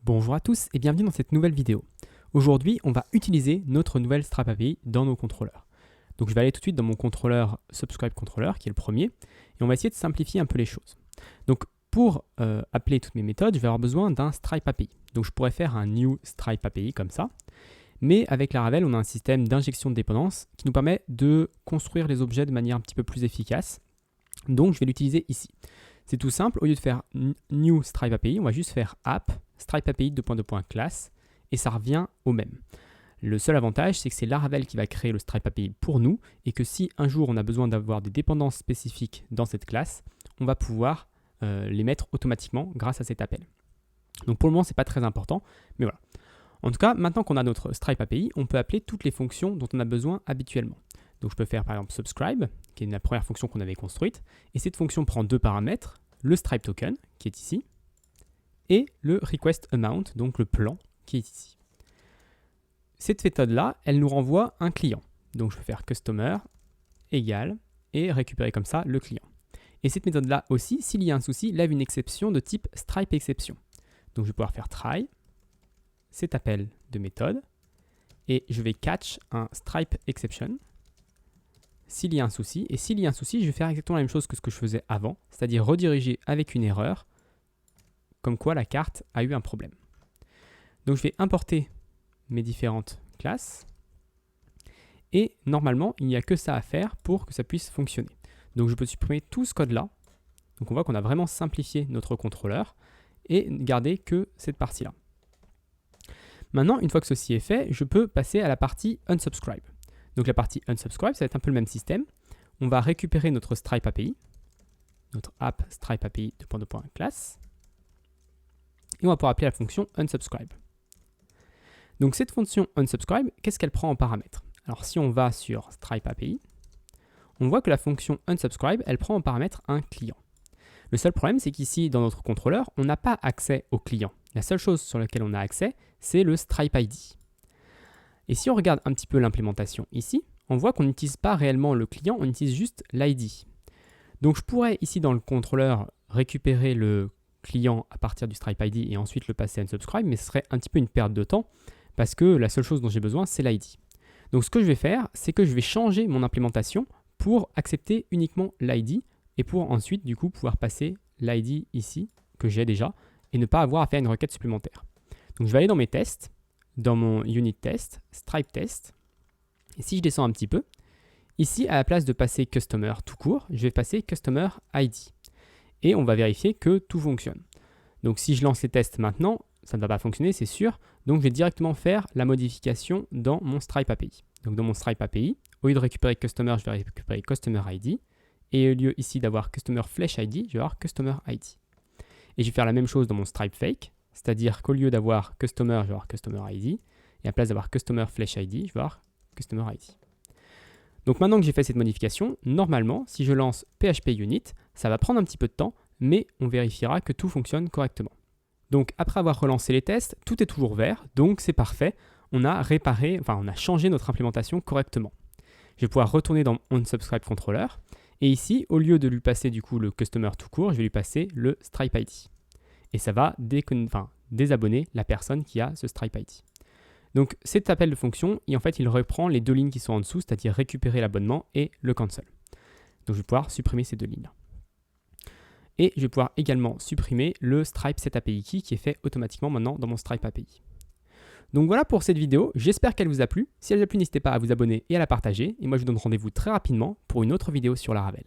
Bonjour à tous et bienvenue dans cette nouvelle vidéo. Aujourd'hui, on va utiliser notre nouvelle Stripe API dans nos contrôleurs. Donc je vais aller tout de suite dans mon contrôleur Subscribe Controller, qui est le premier, et on va essayer de simplifier un peu les choses. Donc pour appeler toutes mes méthodes, je vais avoir besoin d'un Stripe API. Donc je pourrais faire un New Stripe API comme ça, mais avec Laravel, on a un système d'injection de dépendance qui nous permet de construire les objets de manière un petit peu plus efficace. Donc je vais l'utiliser ici. C'est tout simple, au lieu de faire New Stripe API, on va juste faire App, Stripe API, classe, et ça revient au même. Le seul avantage, c'est que c'est Laravel qui va créer le Stripe API pour nous, et que si un jour on a besoin d'avoir des dépendances spécifiques dans cette classe, on va pouvoir les mettre automatiquement grâce à cet appel. Donc pour le moment, ce n'est pas très important, mais voilà. En tout cas, maintenant qu'on a notre Stripe API, on peut appeler toutes les fonctions dont on a besoin habituellement. Donc je peux faire par exemple subscribe, qui est la première fonction qu'on avait construite, et cette fonction prend deux paramètres, le Stripe token, qui est ici, et le request amount, donc le plan, qui est ici. Cette méthode-là, elle nous renvoie un client. Donc je peux faire customer égale et récupérer comme ça le client. Et cette méthode-là aussi, s'il y a un souci, lève une exception de type Stripe exception. Donc je vais pouvoir faire try, cet appel de méthode, et je vais catch un Stripe exception s'il y a un souci. Et s'il y a un souci, je vais faire exactement la même chose que ce que je faisais avant, c'est-à-dire rediriger avec une erreur, comme quoi la carte a eu un problème. Donc je vais importer mes différentes classes, et normalement, il n'y a que ça à faire pour que ça puisse fonctionner. Donc je peux supprimer tout ce code-là. Donc on voit qu'on a vraiment simplifié notre contrôleur, et garder que cette partie-là. Maintenant, une fois que ceci est fait, je peux passer à la partie unsubscribe. Donc la partie unsubscribe, ça va être un peu le même système. On va récupérer notre Stripe API, notre app Stripe API classe, et on va pouvoir appeler la fonction unsubscribe. Donc cette fonction unsubscribe, qu'est-ce qu'elle prend en paramètre? Alors si on va sur Stripe API, on voit que la fonction unsubscribe, elle prend en paramètre un client. Le seul problème, c'est qu'ici, dans notre contrôleur, on n'a pas accès au client. La seule chose sur laquelle on a accès, c'est le Stripe ID. Et si on regarde un petit peu l'implémentation ici, on voit qu'on n'utilise pas réellement le client, on utilise juste l'ID. Donc je pourrais ici dans le contrôleur récupérer le client à partir du Stripe ID et ensuite le passer à unsubscribe, mais ce serait un petit peu une perte de temps parce que la seule chose dont j'ai besoin, c'est l'ID. Donc ce que je vais faire, c'est que je vais changer mon implémentation pour accepter uniquement l'ID et pour ensuite du coup pouvoir passer l'ID ici que j'ai déjà et ne pas avoir à faire une requête supplémentaire. Donc je vais aller dans mes tests, dans mon unit test, Stripe test, et si je descends un petit peu, ici à la place de passer customer tout court, je vais passer customer ID et on va vérifier que tout fonctionne. Donc si je lance les tests maintenant, ça ne va pas fonctionner, c'est sûr, donc je vais directement faire la modification dans mon Stripe API. Donc dans mon Stripe API, au lieu de récupérer customer, je vais récupérer customer ID, et au lieu ici d'avoir customer flash ID, je vais avoir customer ID. Et je vais faire la même chose dans mon Stripe fake, c'est-à-dire qu'au lieu d'avoir customer, je vais avoir customer ID, et à la place d'avoir customer flash ID, je vais avoir customer ID. Donc maintenant que j'ai fait cette modification, normalement, si je lance PHP Unit, ça va prendre un petit peu de temps, mais on vérifiera que tout fonctionne correctement. Donc après avoir relancé les tests, tout est toujours vert, donc c'est parfait. On a changé notre implémentation correctement. Je vais pouvoir retourner dans mon unsubscribe controller, et ici, au lieu de lui passer du coup le customer tout court, je vais lui passer le Stripe ID. Et ça va désabonner la personne qui a ce Stripe ID. Donc cet appel de fonction, en fait, il reprend les deux lignes qui sont en dessous, c'est-à-dire récupérer l'abonnement et le cancel. Donc je vais pouvoir supprimer ces deux lignes-là. Et je vais pouvoir également supprimer le Stripe set API key qui est fait automatiquement maintenant dans mon Stripe API. Donc voilà pour cette vidéo, j'espère qu'elle vous a plu. Si elle vous a plu, n'hésitez pas à vous abonner et à la partager. Et moi je vous donne rendez-vous très rapidement pour une autre vidéo sur Laravel.